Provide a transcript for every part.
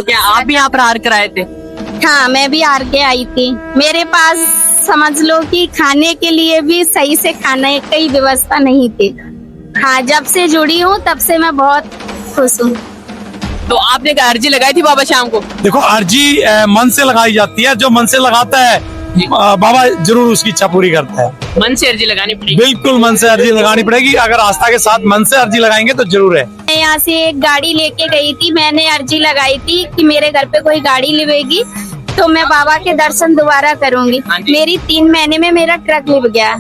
तो क्या आप भी यहाँ पर हार कर आए थे? हाँ, मैं भी हार के आई थी। मेरे पास समझ लो कि खाने के लिए भी सही से खाने की व्यवस्था नहीं थी। हाँ, जब से जुड़ी हूँ तब से मैं बहुत खुश हूँ। तो आपने क्या अर्जी लगाई थी बाबा श्याम को? देखो, अर्जी मन से लगाई जाती है। जो मन से लगाता है बाबा जरूर उसकी इच्छा पूरी करता है। मन से अर्जी लगानी पड़ेगी? बिल्कुल मन से अर्जी लगानी पड़ेगी। अगर आस्था के साथ मन से अर्जी लगाएंगे तो जरूर है। मैं यहाँ से एक गाड़ी लेके गई थी। मैंने अर्जी लगाई थी कि मेरे घर पे कोई गाड़ी लेवेगी तो मैं बाबा के दर्शन दोबारा करूंगी। मेरी 3 महीने में मेरा ट्रक लिप गया।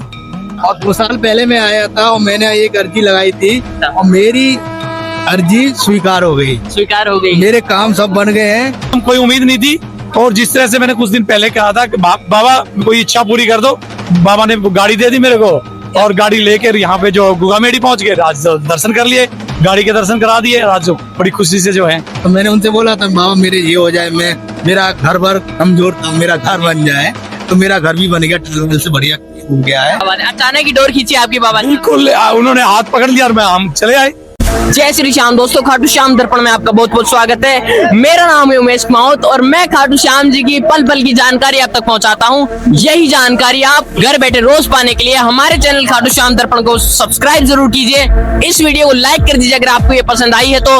और 2 साल पहले मैं आया था और मैंने एक अर्जी लगाई थी और मेरी अर्जी स्वीकार हो गई। स्वीकार हो गई? मेरे काम सब बन गए हैं। कोई उम्मीद नहीं थी। और जिस तरह से मैंने कुछ दिन पहले कहा था कि बाबा कोई इच्छा पूरी कर दो, बाबा ने गाड़ी दे दी मेरे को। और गाड़ी लेकर यहाँ पे जो गुगामेड़ी पहुंच गए, राज दर्शन कर लिए, गाड़ी के दर्शन करा दिए। राज बड़ी खुशी से जो है, तो मैंने उनसे बोला था बाबा मेरे ये हो जाए, मैं मेरा घर भर कमजोर था, मेरा घर बन जाए। तो मेरा घर भी बन गया, ट्यूबवेल से बढ़िया हो गया है। अचानक ही डोर खींची आपकी बाबा ने? बिल्कुल, उन्होंने हाथ पकड़ लिया और हम चले आए। जय श्री श्याम दोस्तों, खाटू श्याम दर्पण में आपका बहुत बहुत स्वागत है। मेरा नाम है उमेश कुमावत और मैं खाटू श्याम जी की पल पल की जानकारी आप तक पहुंचाता हूं। यही जानकारी आप घर बैठे रोज पाने के लिए हमारे चैनल खाटू श्याम दर्पण को सब्सक्राइब जरूर कीजिए। इस वीडियो को लाइक कर दीजिए अगर आपको ये पसंद आई है तो।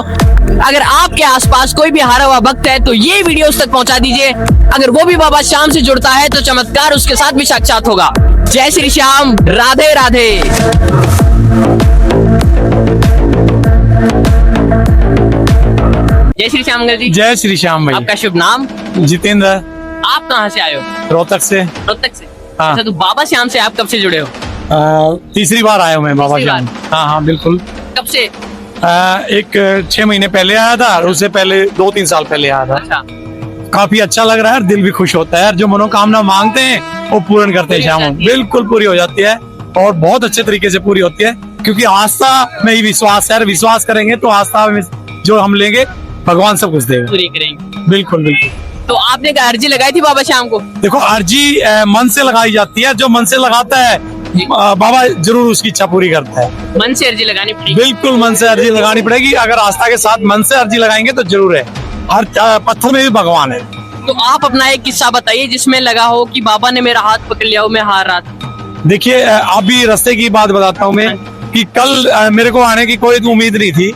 अगर आपके आसपास कोई भी हारा हुआ भक्त है तो ये वीडियो उस तक पहुंचा दीजिए। अगर वो भी बाबा श्याम से जुड़ता है तो चमत्कार उसके साथ भी साक्षात होगा। जय श्री श्याम, राधे राधे। जय श्री श्याम अंकल जी। जय श्री श्याम भाई। आपका शुभ नाम? जितेंद्र। आप कहाँ से आए हो? रोहतक से। रोहतक से? हाँ। अच्छा, तो बाबा श्याम से आप कब से जुड़े हो? तीसरी बार आया हूँ मैं बाबा श्याम। हाँ हाँ बिल्कुल। कब से? एक 6 महीने पहले आया था और उससे पहले 2-3 साल पहले आया था। अच्छा। काफी अच्छा लग रहा है, दिल भी खुश होता है। जो मनोकामना मांगते हैं वो पूर्ण करते हैं श्याम, बिल्कुल पूरी हो जाती है और बहुत अच्छे तरीके से पूरी होती है। क्योंकि आस्था में ही विश्वास है। विश्वास करेंगे तो आस्था में जो हम लेंगे भगवान सब कुछ देगा। पूरी करेंगे। बिल्कुल बिल्कुल। तो आपने क्या अर्जी लगाई थी बाबा श्याम को? देखो, अर्जी मन से लगाई जाती है। जो मन से लगाता है बाबा जरूर उसकी इच्छा पूरी करता है। मन से अर्जी लगानी पड़ेगी? बिल्कुल मन से अर्जी लगानी पड़ेगी। अगर आस्था के साथ मन से अर्जी लगाएंगे तो जरूर है। हर पत्थर में भी भगवान है। तो आप अपना एक किस्सा बताइए जिसमें लगा हो कि बाबा ने मेरा हाथ पकड़ लिया हो, मैं हार रहा था। देखिए, अभी रास्ते की बात बताता हूँ मैं कि कल मेरे को आने की कोई उम्मीद नहीं थी।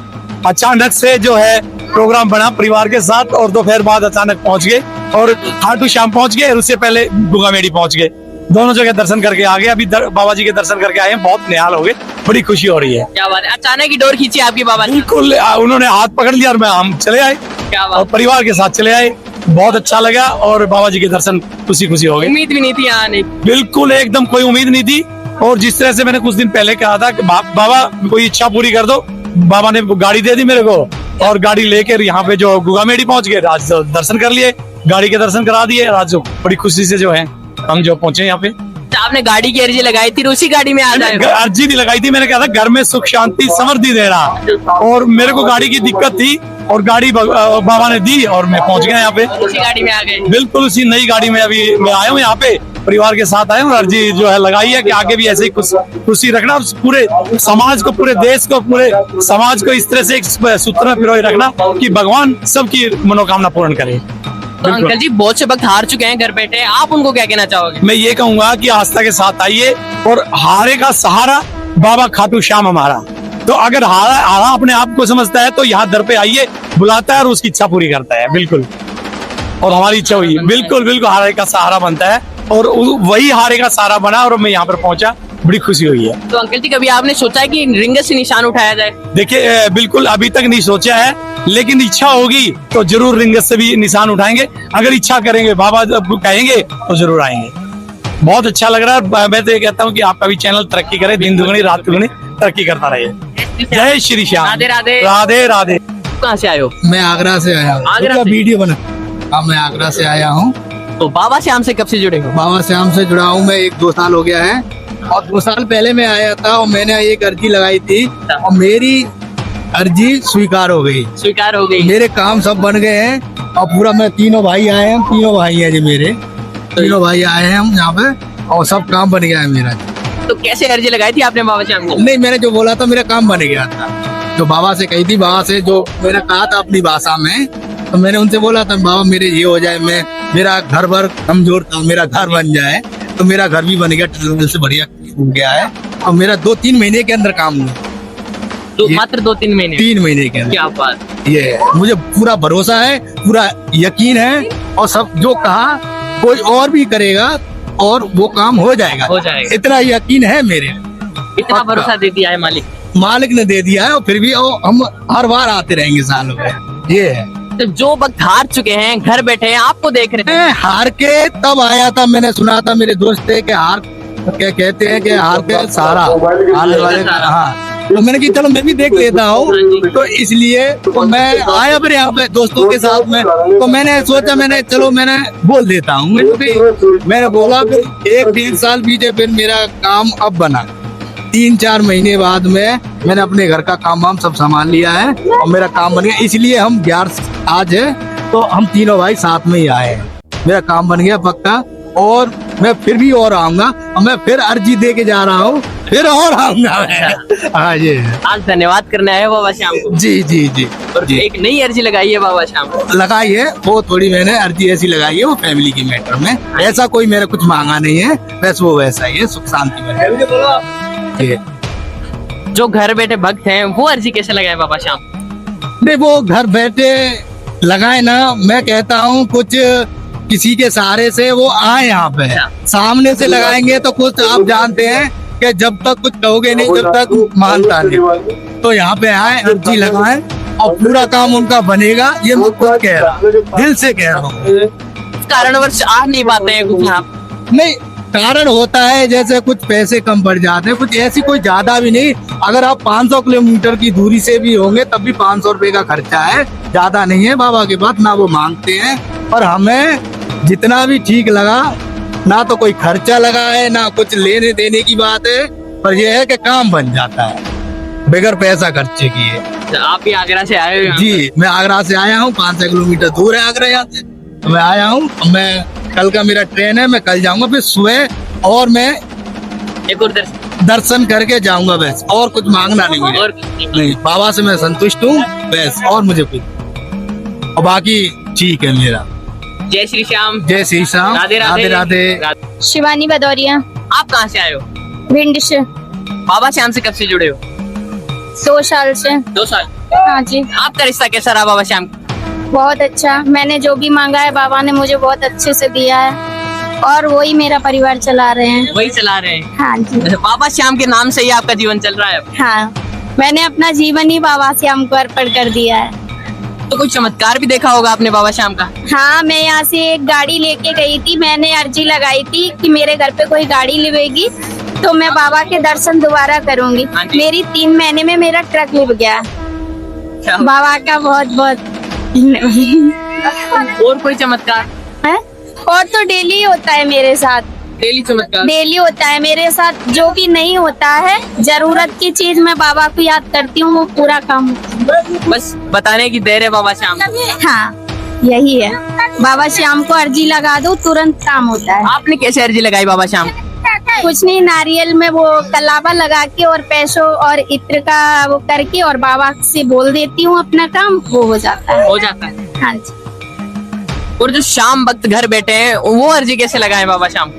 अचानक से जो है प्रोग्राम बना परिवार के साथ और दोपहर बाद अचानक पहुंच गए और खाटू श्याम पहुंच गए और उससे पहले गुगामेड़ी पहुंच गए। दोनों जगह दर्शन करके आ गए। अभी बाबा जी के दर्शन करके आए हैं, बहुत निहाल हो गए, बड़ी खुशी हो रही है। क्या बात है, अचानक ही डोर खींची आपकी बाबा ने? बिल्कुल, उन्होंने हाथ पकड़ लिया और हम चले आए। क्या बात, और परिवार के साथ चले आए, बहुत अच्छा लगा और बाबा जी के दर्शन खुशी खुशी हो गए। उम्मीद भी नहीं थी यहाँ आने की? बिल्कुल, एकदम कोई उम्मीद नहीं थी। और जिस तरह से मैंने कुछ दिन पहले कहा था कि बाबा कोई इच्छा पूरी कर दो, बाबा ने गाड़ी दे दी मेरे को। और गाड़ी लेकर यहाँ पे जो गुगामेड़ी पहुंच गए, राज दर्शन कर लिए, गाड़ी के दर्शन करा दिए। राज बड़ी खुशी से जो है हम जो पहुंचे यहाँ पे। आपने गाड़ी की अर्जी लगाई थी, उसी गाड़ी में आ जाए? अर्जी नहीं लगाई थी, मैंने कहा था घर में सुख शांति समृद्धि देना। और मेरे को गाड़ी की दिक्कत थी और गाड़ी बाबा ने दी और मैं पहुंच गया यहाँ पे। उसी गाड़ी में आ गए? बिल्कुल, उसी नई गाड़ी में अभी मैं आया हूँ यहाँ पे, परिवार के साथ आया हूँ। अर्जी जो है लगाई है कि आगे भी ऐसे ही खुशी रखना, पूरे समाज को, पूरे देश को, पूरे समाज को इस तरह से एक सूत्र में पिरोए रखना कि भगवान सबकी मनोकामना पूर्ण करे। तो अंकल जी, बहुत से भक्त हार चुके हैं घर बैठे, आप उनको क्या कहना चाहोगे? मैं ये कहूंगा कि आस्था के साथ आइए और हारे का सहारा बाबा खाटू श्याम हमारा। तो अगर हारा अपने आप को समझता है तो यहाँ दर पे आइए, बुलाता है और उसकी इच्छा पूरी करता है। बिल्कुल, और हमारी इच्छा हुई, बिल्कुल बिल्कुल हारे का सहारा बनता है और वही हारे का सहारा बना और मैं यहाँ पर पहुंचा, बड़ी खुशी हुई है। तो अंकल जी, कभी आपने सोचा है कि रिंग से निशान उठाया जाए? देखिए, बिल्कुल अभी तक नहीं सोचा है, लेकिन इच्छा होगी तो जरूर रिंगत से भी निशान उठाएंगे। अगर इच्छा करेंगे, बाबा जब कहेंगे तो जरूर आएंगे। बहुत अच्छा लग रहा है। मैं तो ये कहता हूँ कि आपका भी चैनल तरक्की करे, दिन दुगनी रात दुगनी तरक्की करता रहे। जय श्री श्याम। राधे राधे। राधे राधे। कहाँ से आए हो? मैं आगरा से आया हूँ। आगरा से? वीडियो बना। हाँ, मैं आगरा से आया हूँ। तो बाबा श्याम से कब से जुड़े हो? बाबा श्याम से जुड़ा हूँ मैं 1-2 साल हो गया है। और 2 साल पहले मैं आया था और मैंने एक अर्जी लगाई थी और मेरी अर्जी स्वीकार हो गई। स्वीकार हो गई? मेरे काम सब बन गए हैं और पूरा मैं तीनों भाई आए हैं, तीनों भाई हैं जी मेरे, तीनों भाई आए हैं हम यहाँ पे और सब काम बन गया है मेरा। तो कैसे अर्जी लगाई थी आपने बाबा श्याम को? नहीं, मैंने जो बोला था मेरा काम बन गया था। जो बाबा से कही थी, बाबा से जो मैंने कहा था अपनी भाषा में, तो मैंने उनसे बोला था बाबा मेरे ये हो जाए, मैं मेरा घर भर कमजोर था, मेरा घर बन जाए। तो मेरा घर भी बन गया, टाइल से बढ़िया हो गया है। और मेरा 2-3 महीने के अंदर काम हुआ, तो मात्र 2-3 महीने 3 महीने के अंदर। क्या बात। ये है, मुझे पूरा भरोसा है, पूरा यकीन है, और सब जो कहा कोई और भी करेगा और वो काम हो जाएगा, हो जाएगा। इतना यकीन है मेरे। इतना भरोसा दे दिया है मालिक ने दे दिया है, और फिर भी हम हर बार आते रहेंगे सालों में। ये है। तो जो वक्त हार चुके हैं, घर बैठे हैं, आपको देख रहे हैं। मैं हार के तब आया था, मैंने सुना था मेरे दोस्त थे कि हार क्या कहते हैं कि हार के सहारा आने वाले। हाँ, तो मैंने कि चलो मैं भी देख लेता हूँ, तो इसलिए तो मैं आया फिर यहाँ पे दोस्तों के साथ में। तो मैंने सोचा, मैंने बोल देता हूँ। मैंने बोला, फिर 1-1.5 साल बीते, फिर मेरा काम अब बना। 3-4 महीने बाद में मैंने अपने घर का काम वाम सब संभाल लिया है, और मेरा काम बन गया। इसलिए हम 11 आज है, तो हम तीनों भाई साथ में ही आए हैं। मेरा काम बन गया पक्का, और मैं फिर भी और आऊंगा, और मैं फिर अर्जी दे के जा रहा हूँ, फिर और आऊंगा मैं। हाँ, ये है। आज धन्यवाद करना है बाबा श्याम को। जी जी जी और जी। एक नई अर्जी लगाई है बाबा श्याम को। लगाई है, वो थोड़ी मैंने अर्जी ऐसी लगाई है, वो फैमिली की मैटर में, ऐसा कोई मेरा कुछ मांगा नहीं है, बस वो वैसा ही है, सुख शांति में। ठीक है। जो घर बैठे भक्त हैं, वो अर्जी कैसे लगाए बाबा श्याम? नहीं, वो घर बैठे लगाए ना, मैं कहता हूँ कुछ किसी के सहारे से वो आए यहाँ पे। सामने से लगाएंगे तो कुछ आप जानते हैं कि जब तक कुछ कहोगे नहीं, जब तक मानता नहीं। तो यहाँ पे आए, अर्जी लगाए, और पूरा काम उनका बनेगा, ये मैं खुद कह रहा हूँ, दिल से कह रहा हूँ। कारणवश आ नहीं पाते हैं कुछ आप? नहीं, कारण होता है, जैसे कुछ पैसे कम पड़ जाते हैं, कुछ ऐसी कोई ज्यादा भी नहीं। अगर आप 500 किलोमीटर की दूरी से भी होंगे तब भी 500 रुपए का खर्चा है, ज्यादा नहीं है बाबा के पास, ना वो मांगते हैं। और हमें जितना भी ठीक लगा, ना तो कोई खर्चा लगा है, ना कुछ लेने देने की बात है, पर यह है कि काम बन जाता है बगैर पैसा खर्चे किए। तो आप ही आगरा से आए हो? जी, मैं आगरा से आया हूँ, 500 किलोमीटर दूर है आगरा यहाँ से। मैं आया हूँ, मैं कल का मेरा ट्रेन है, मैं कल जाऊंगा, फिर सुबह और मैं एक और दर्शन करके जाऊंगा, बस और कुछ मांगना नहीं मुझे। और नहीं, बाबा से मैं संतुष्ट हूँ बस, और मुझे कुछ, और बाकी ठीक है मेरा। जय श्री श्याम। जय श्री श्याम। राधे राधे राधे। राधे। शिवानी भदौरिया, आप कहाँ से आए हो? भिंड से। बाबा श्याम से कब से जुड़े हो? 2 साल से। 2 साल। हाँ जी। आपका रिश्ता कैसा रहा बाबा श्याम? बहुत अच्छा, मैंने जो भी मांगा है बाबा ने मुझे बहुत अच्छे से दिया है, और वही मेरा परिवार चला रहे हैं। वही चला रहे हैं। हाँ जी। अच्छा, बाबा श्याम के नाम से ही आपका जीवन चल रहा है अब? हाँ, मैंने अपना जीवन ही बाबा श्याम को अर्पण कर दिया है। तो कुछ चमत्कार भी देखा होगा आपने बाबा श्याम का? हाँ, मैं यहाँ से एक गाड़ी लेके गई थी, मैंने अर्जी लगाई थी कि मेरे घर पे कोई गाड़ी लिवेगी तो मैं बाबा के दर्शन दोबारा करूंगी। हाँ जी। मेरी 3 महीने में मेरा ट्रक लिव गया। क्या? बाबा का बहुत बहुत और कोई चमत्कार? है, और तो डेली होता है मेरे साथ, डेली चमत्कार? डेली होता है मेरे साथ। जो भी नहीं होता है, जरूरत की चीज मैं बाबा को याद करती हूँ, वो पूरा काम होता है। बस बताने की देर है बाबा श्याम। हाँ, यही है, बाबा श्याम को अर्जी लगा दो, तुरंत काम होता है। आपने कैसे अर्जी लगाई बाबा श्याम? कुछ नहीं, नारियल में वो कलावा लगा के और पैसों और इत्र का वो करके और बाबा से बोल देती हूँ अपना काम, वो हो जाता है। हो जाता है। हाँ जी। और जो शाम वक्त घर बैठे हैं, वो अर्जी कैसे लगाए बाबा श्याम?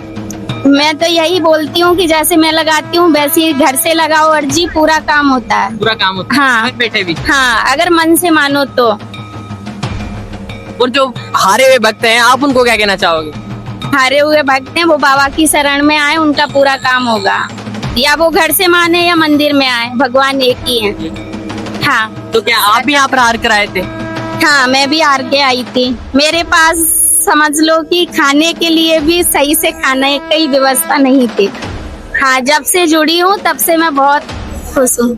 मैं तो यही बोलती हूँ कि जैसे मैं लगाती हूँ वैसे ही घर से लगाओ अर्जी, पूरा काम होता है। पूरा काम होता है। हाँ। घर बैठे भी। हाँ, अगर मन से मानो तो। और जो हारे हुए भक्त हैं, आप उनको क्या कहना चाहोगे? हारे हुए भक्त हैं, वो बाबा की शरण में आए, उनका पूरा काम होगा। या वो घर से माने या मंदिर में आए, भगवान एक ही है। हाँ। तो क्या आप भी यहाँ पर हार कर आए थे? हाँ, मैं भी हार के आई थी। मेरे पास समझ लो कि खाने के लिए भी सही से खाने की व्यवस्था नहीं थी। हाँ, जब से जुड़ी हूँ तब से मैं बहुत खुश हूँ।